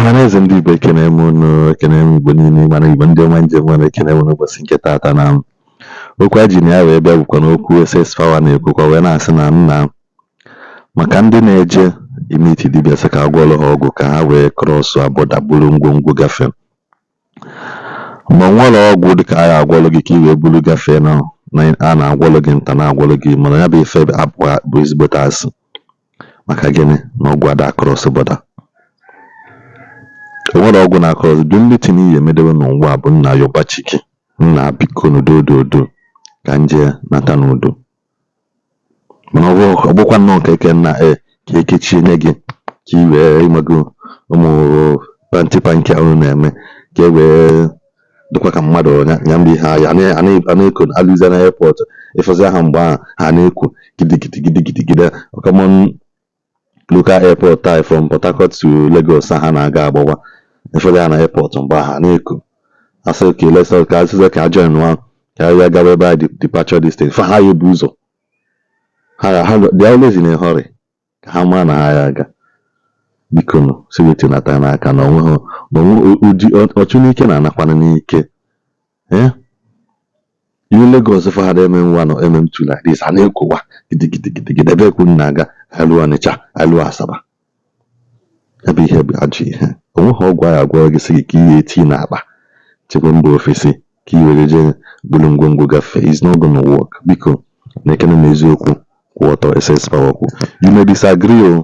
Ọhaneze ndị Igbo ekene m unu, ekene m Igbo niile, mana Igbo ndị ọma njem unu ekene m n'ụbọchị nke taata. Na okwu a ji na ya wee bịa bụkwa n'okwu SS na-ekwukwa wee na-asị na nna maka ndị na-eje imiti dibịa sị ka agwọlụ ha ọgwụ ka ha wee krọsụ abọda buru ngwongwo gafee. Mgbe nwere ọgwụ dịka a ga-agwọlụ gị ka i wee buru gafee na a na-agwọlụ gị nta na-agwọlụ gị, mana ya bụ ife bụ ezigbote asị. Maka gịnị? Na ọgwụ ada krọs bọda. O nwere ọgwụ na-akọrọ dị mmetin ihe emedewe n'ụwa bụ nna yọba chiki, nna biko n'udo odo ka nje nata n'udo. Mana ọ bụkwa nnọọ nke eke nna ka ekechie nye gị ka i wee imego ụmụ panti ahụ na-eme ka e wee dịkwa ka mmadụ ya mgbe ihe a na-eko alụzie na airport ịfọzi aha mgbe ahụ ha na-ekwu gidigidi ọkamọn local airport tie from Port Harcourt to Lagos ha na-aga agbawa ịfọzi ha na airport mgbe ahụ na-ekwu asị ka elesa ka azịza ka ajoin nwa ka ya gawa ebe a departure distance fa ha ebu ụzọ dị always in a hurry ka ha maa na ha ya aga. Biko nụ siwetinata n'aka na onwe ụdị ọchụ n'ike na-anakwana n'ike. Iwu Lagos fahada MM1 or MM2 like this a na-ekwowa gidigidi ebe ekwu na-aga alụ Ọnịcha alụ Asaba. Ebe ihe bụ ajọ ihe. Onweghị ọgwụ a agwọ gị sị gị ka ihe eti n'akpa chekwa mba ofesi ka i were jee buru ngwongwo gafee. It's not gonna work. Biko na-ekene n'eziokwu kwụ ọtọ SS Power kwu. You may disagree.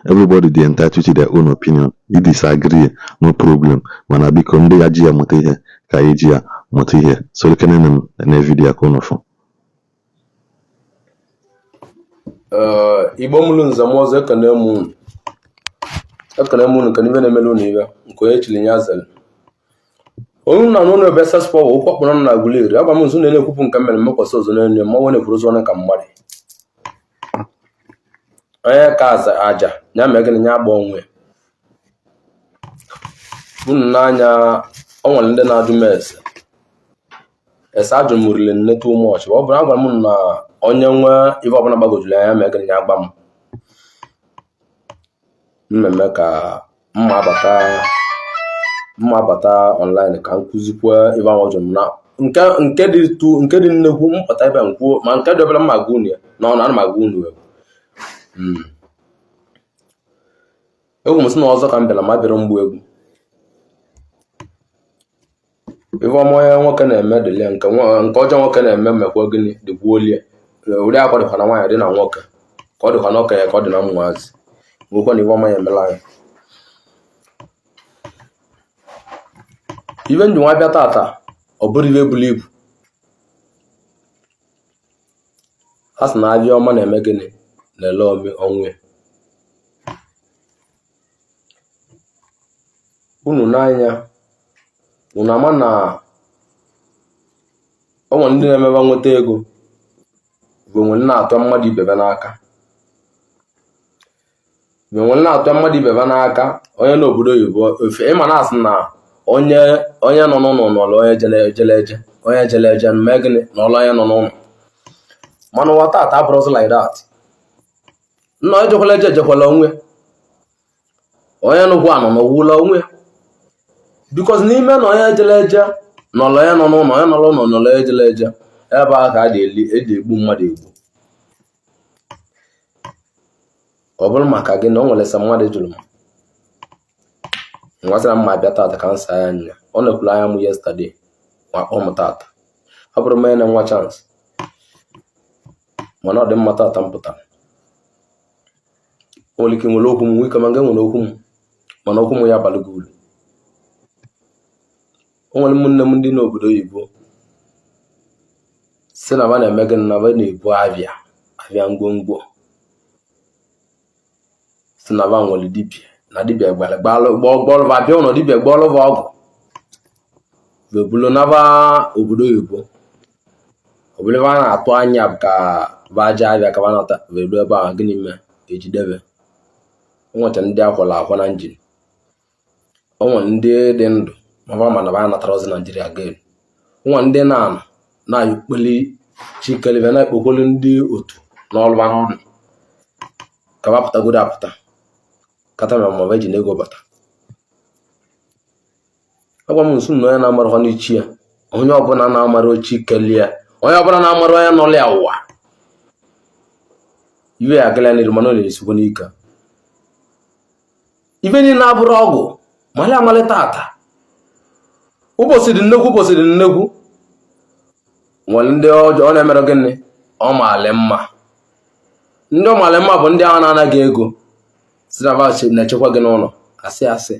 Everybody is entitled to their own opinion. You disagree, no problem. Mana biko ndị ya ji ya mụta ihe ka anyị ji ya mụta ihe. So ekene na video ka unu fụ. Igbo mụlụ nzem ọzọ ekene m unu ka n'ibe na-emelu unu ibe nke onye chili nya zele. Onye na n'ụlọ ebe SS Power ụkwụ kpọrọ na Aguleri agwa m nzu na-ekwupụ nke mere mmekwasị ọzọ n'elu ma ọ na-ekwuru ọzọ ka mmadụ. Onye ka aja ya mee gịnị ya agba onwe unu n'anya. O nwere ndị na-ajụ m ese ajụ m riri nne too much. Ọ bụrụ agwara m na onye nwe ife ọbụla gbagojuru ya mee gịnị ya agba m mmemme ka mma abata online ka nkụzikwa ife ahụ ọjọọ m na nke dị nnekwu mpụta ebe nkwuo ma nke dị obere mma agwa unu ya na ọ na-ana m agwa unu egwu m sị na ọzọ ka m bịara ma bịara mgbu egwu ife ọma onye nwoke na-eme dịle nke ọjọọ nwoke na-eme mmekwa gịnị dịgbuolie uri akwa dịkwa na nwaanyị dị na nwoke ka ọ dịkwa na okenye ka ọ dị na ụmụazị nwekwa na ife ọma ya emela anyị. Ife nji nwa bịa tata ọ bụrụ ife buru ibu a sị na abịa ọma na-eme gịnị na-ele onwe unu n'anya. Unu ama na o nwere ndị na-emeba nweta ego bụ nwere na-atụ mmadụ ibebe n'aka onye n'obodo oyibo ofe ịma na asị na onye nọ n'ụlọ n'ụlọ onye jele eje mee gịnị n'ụlọ onye nọ n'ụlọ. Mana ụwa tata abụrụzi like that. Nna ejekwala ejekwala onwe onye nụkwu anọ n'owula onwe because n'ime na onye jele eje n'ụlọ ya nọ n'ụlọ onye nọrọ n'ụlọ ya jele eje ebe a ka eji egbu mmadụ egbu. Ọ bụrụ maka gị na o nwere sa mmadụ jụrụ m nwasịra mma abịa tata ka nsa ya anya ọ na-ekwuru anya m yesterday ma kpọọ m tata ọ bụrụ mee na nwa chance mana ọ dị mma tata m pụtara. O nwere ike nwere okwu m nwee ike ma nga nwere okwu m mana okwu m ya abalị gị uru. O nwere ụmụnne m ndị n'obodo oyibo si na ba na-eme gịnị na ba na-ebu abịa ngwongwo si na ba nwere dibịa na dibịa gbọlụ abịa ụlọ dibịa gbọlụ ọgwụ bebulo naba obodo oyibo obere ba na-atụ anya ka ba aja abịa ka ba nata bedu ebe ahụ gịnị mee ejidebe. O nwere ndị akwụla akwa na njin, o nwere ndị dị ndụ mana ba natara ozi Nigeria again. O nwere ndị na-ekpeli chikelive na-ekpokolu ndị otu n'ọlụ ahụ ka ba pụtagodo apụta kata ma eji n'ego bata. agwa m nso na onye na-amara n'ichi ya onye ọbụla na-amara ochi kelie onye ọbụla na-amara onye nọlị ya ụwa iwe ya agala n'iru mana ọ na-esikwa n'ike ibe niile abụrụ ọgwụ mali amalite ata ụbọchị dị nnekwu nwere ndị ọjọọ ọ na-emere gịnị ọ maali mma ndị ọ maali mma bụ ndị ahụ na-anaghị ego si na-echekwa gị n'ụlọ asị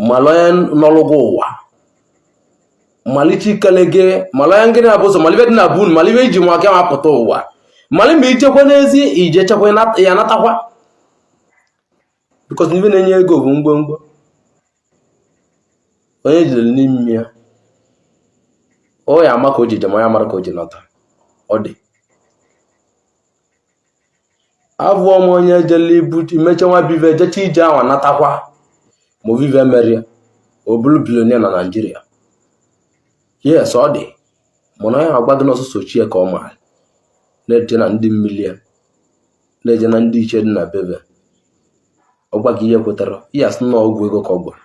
malụ onye nọlụgwụ ụwa malite ikele gị malụ onye ngịrị abụzọ malibe dị na bun malibe iji nwa gị mapụta ụwa mali ma ichekwa n'ezi ije chekwa ya natakwa because n'ibe na-enye ego bụ mgbomgbo onye jidere n'ime ya o ya ama ka o ji jem onye amara ka o ji nọta ọ dị abụọ m onye jele ibu imeche nwa bive jecha ije ahụ natakwa ma vive merie o bụrụ bilionia na Naịjirịa yes ọ dị mana onye agbago n'ọsụsọ ochie ka ọ maara na-eje na ndị mmili na-eje na ndị iche dị na bebe ọ gwaghị ihe kwetara ihe asị na ọgwụ ego ka ọ gwara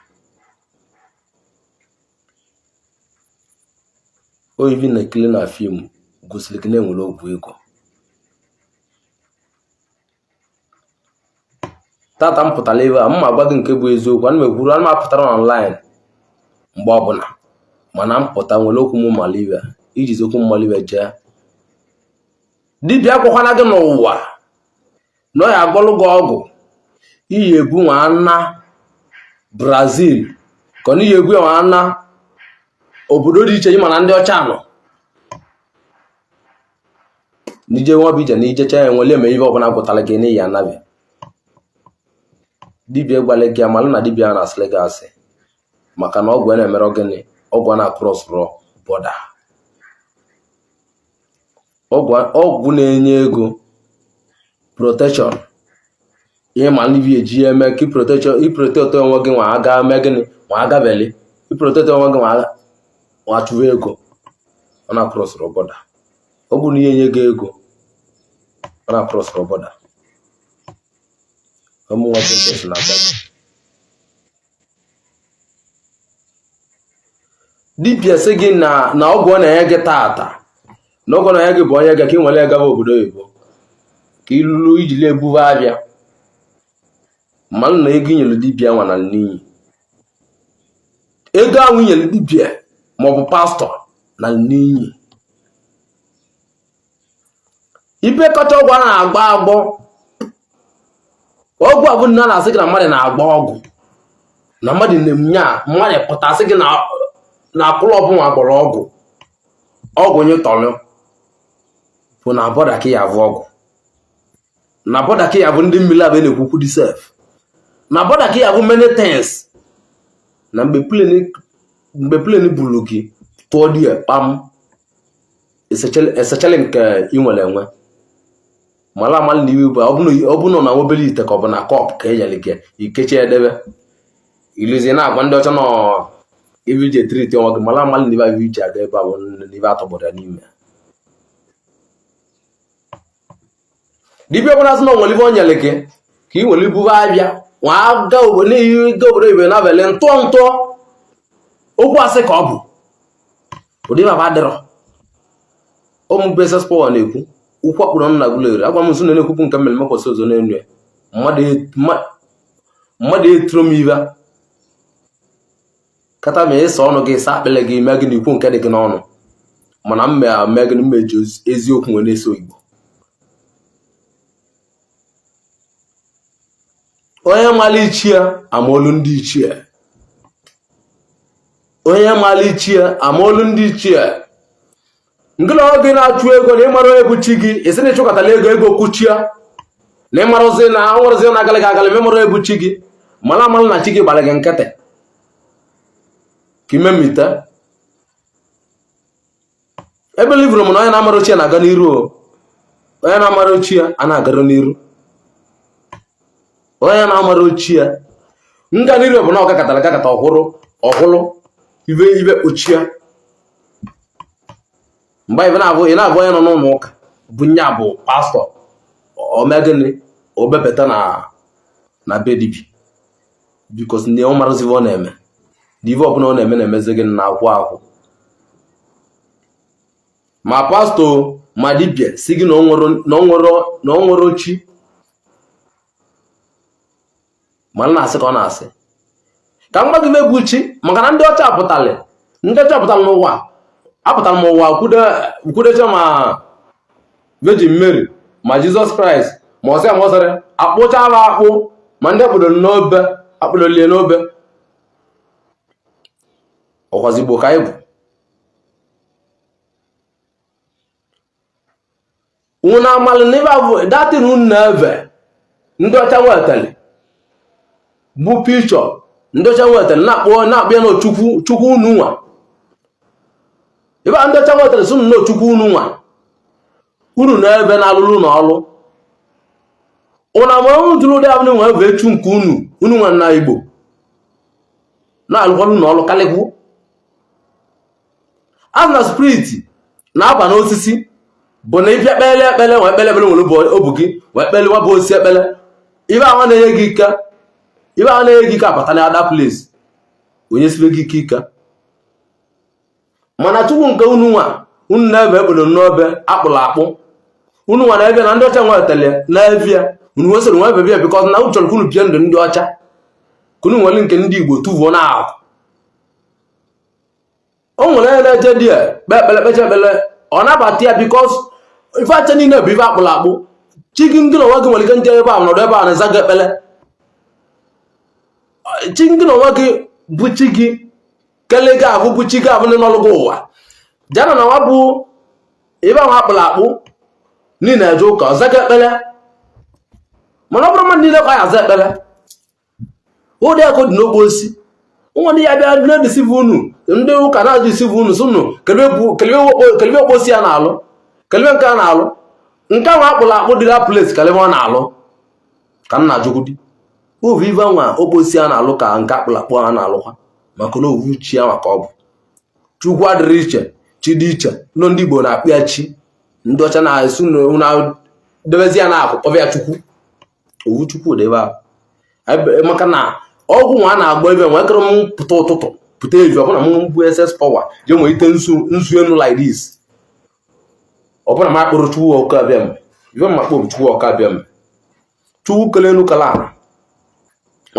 oyivi na ekele na fim gosiri gị na-enwere ọgwụ ego tata m pụtara ebe a mma gwa gị nke bụ eziokwu ana m ekwuru ana m apụtara online mgbe ọbụla mana m pụta nwere okwu m malive iji okwu m malive jee dibịa akwụkwana gị n'ụwa na ọ ya agwọlụ gị ọgwụ iyi ebu nwanna Brazil ka ọ ebu ya nwanna obodo dị iche mana ndị ọcha nọ n'ije nwa bụ ije na ijecha ya nwere eme ihe ọbụla gwụtara gị n'ihi anabi dibịa gbalị gị amalụ na dibịa na-asịrị gị asị maka na ọgwụ na-emere gịnị ọgwụ na-cross border ọgwụ na-enye ego protection ihe ma ndị eji eme ka iprotect onwe gị nwa aga mee gịnị nwa agabeli iprotect onwe gị nwa chụwa ego ọ na-cross border ọ bụ na ihe nye gị ego ọ na-cross border dibịa sị gị na ọgwụ ọ na-enye gị tata na ọgwụ na-enye gị bụ onye ga ka ị nwere gaba obodo oyibo ka ilulu iji ebuve abịa mmanụ na ego inyere dibịa nwa na n'iyi ego ahụ inyere dibịa maọbụ pastọ na n'iyi ibe kacha ọgwụ a na-agba agbọ ọgwụ abụ na na-asị gị na mmadụ na-agba ọgwụ na mmadụ na-emunye mmadụ pụtasị gị na akwụrụ ọbụla agbọrọ ọgwụ nye tọlụ bụ na bọda ka ya bụ ọgwụ na bọda ka ya bụ ndị mmiri abụ na-ekwukwu dị sef na bọda ka ya bụ many things na mgbe plen bulu gị tụọ dị ya kpam esechele nke ị nwere enwe mala amalị na iwe bụ ọ bụ na obere ite ka ọ bụ na kọp ka enyere gị ikechi edebe ilizi na-agwa ndị ọcha nọ ibi je triti onwe gị mala amalị na ibe iji aga ebe a bụ n'ibe atọgbọrọ ya n'ime dibịa ọbụla sị na onwere ibe o nyere gị ka ị nwere ibuve abịa nwa aga obodo ibe na bele ntụ okwu asị ka ọ bụ ụdị baba adịrọ ụmụ beses pọwa na-ekwu ụkwụ akpụrụ nna gụlere agwa m nso na-ekwupụ nke mmemme kwasị ọzọ n'enu ya mmadụ eturo m ibe kata ma ịsa ọnụ gị ịsa akpịlị gị mee gị na ikwu nke dị gị n'ọnụ mana mee gị mmeji eziokwu nwere na-eso Igbo onye mara ichie amaolu ndị ichie onye mara ichie amaolu ndị ichie ngịla oge na-achụ ego na ịmara onye bụ chi gị isi na ịchụkọtala ego kwuchie na ịmarụzi na anwụrụzi na agalị gị agalị ma ịmara onye bụ chi gị mara amalụ na chi gị gbara gị nkịtị ka ime mmite ebe livuru m na onye na-amara ochie na-aga n'iru onye na-amara ochie a na-agara n'iru onye na-amara ochie nga n'iru bụ na ọgakọta ọhụrụ ibe ochie mgbe ị na-abụ onye nọ n'ụlọ ụka bụ nya bụ pastọ omegịnị obepụta na be dibia because ndị ọ marazi ọ na-eme dive ọbụla ọ na-eme na-emezi gị na akwụ ma pastọ ma dibia si gị na ọ nwere chi mana na-asị ka ọ na-asị ka m gwa gị megbu chi maka na ndị ọcha apụtala n'ụwa apụtala n'ụwa kwudecha ma Virgin Mary ma Jizọs Kraịst ma ọsịa ma ọsịrị akpụchara akpụ ma ndị akpụdolie n'obe ọkwazigbo ka ịbụ unu amalị n'ibe abụ datin unu na-eve ndị ọcha nwetali bụ pichọ ndị ọcha nwetali na-akpụ ya na chukwu unu nwa ebe ndị ọcha nwetali sị unu na chukwu unu nwa unu na-ebe na-alụlụ na ọlụ unu amara unu jụrụ ụdị abụrụ nwe ebe echu nke unu nwa na Igbo na-alụkwalụ na ọlụ kalịkwu azụ na spirit na-aba n'osisi bụ na ịbịa ekpele wee ekpele nwere obu gị wee ekpele wabụ osisi ekpele ibe ahụ na-enye gị ike apụta na ada place onye sibe gị ike mana chukwu nke unu na-ebe ekpele n'obe akpụrụ akpụ unu nwa na ebe na ndị ọcha nwetele na evia unu wesoro nwe ebe bikọz na unu chọrọ ka unu bie ndụ ndị ọcha ka unu nwere nke ndị Igbo tụvuo na ahụ o nwere onye na-eje di kpeche ekpele ọ nabata ya bikọz ife acha niile bụ ife akpụrụ akpụ chi gị ndị na onwe gị nwere ike nje ebe ahụ nọdụ ebe ahụ na-eza gị ekpele chi gị na onwe gị bụ chi gị kele gị abụ bụ chi gị abụ ndị n'ọlụ gị ụwa jana na nwa bụ ife ahụ akpụrụ akpụ niile eje ụka ọza gị ekpele mana ọ bụrụ mmadụ niile ka ya aza ekpele ụdị eko dị n'ogbo osi nwa ndị ya bịa na-edisivu unu ndị ụka na-adisivu unu sunu kelebe okposi ya na-alụ kelebe nke a na-alụ nke ahụ akpụrụ akpụ dịla place kelebe ọ na-alụ ka m na-ajụgudi ovu ive nwa okposi ya na-alụ ka nke akpụrụ akpụ ha na-alụkwa maka na ovu chi ya maka ọ bụ chukwu adịrị iche chi dị iche nọ ndị Igbo na-akpụ ya chi ndị ọcha na-esi na debezi ya na akụkọ ya chukwu owu chukwu debe ahụ maka na ọgwụ nwa na-agba ebe nwekere m pụta ụtụtụ pụta evi ọbụna m bụ SS power je nwere ite nzu enu like this ọbụna m akpụrụ chukwu ọka abịa m iwe m akpọ chukwu ọka abịa m chukwu kele enu kala ala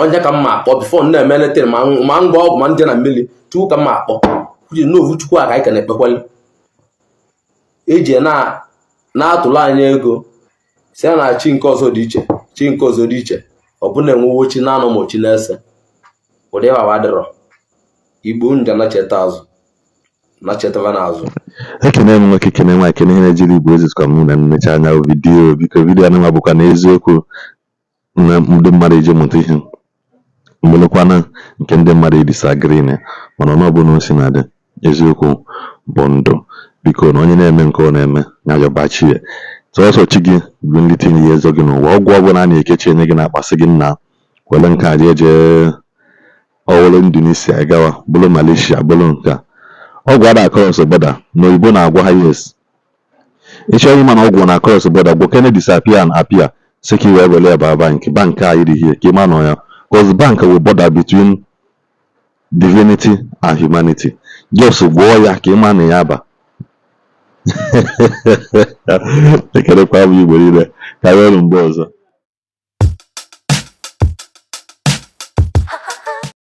onye ka m ma akpọ bifo na-eme letere ma ngwa ọgwụ ma ndị na mmiri chukwu ka m ma akpọ kwuji n'ovu chukwu a ka anyị ka na-ekpekwali eji na-atụlụ anyị ego si ya na chi nke ọzọ dị iche ọ bụ na enwewo chi na-anọ ma chi na-ese ụdị ịwawa dịrọ Igbo nja na-chetava n'azụ ekene m nwoke kene nwa ekene ihe na-ejiri Igbo ezizikwa m na mmecha anya vidiyo biko vidiyo anụnwa bụkwa na eziokwu na ndị mmadụ iji mụta ihe mgbelekwana nke ndị mmadụ disagri na mana ọ bụ na o si na dị eziokwu bụ ndụ biko na onye na-eme nke ọ na-eme ya yọbachi ya sọsọ chi gị bụ ndị tinye ihe ezo gị n'ụwa ọgwụ ọbụla a na-ekechi enye gị na-akpasị gị nna were nke a eje ọwụrụ Indonesia gawa bụrụ Malaysia bụrụ nke ọgwụ a na-akọrọs bọda na oyibo na-agwa ha yes ịchọ ihe mana ọgwụ na-akọrọs bọda gwụ kene disapia and apia si ka wee were ebe bank a yiri ihe ka ịma nọ ya cause bank will border between divinity and humanity just gwọọ ya ka ịma na ya ba ekelekwa m Igbo niile karịa ọrụ mgbe ọzọ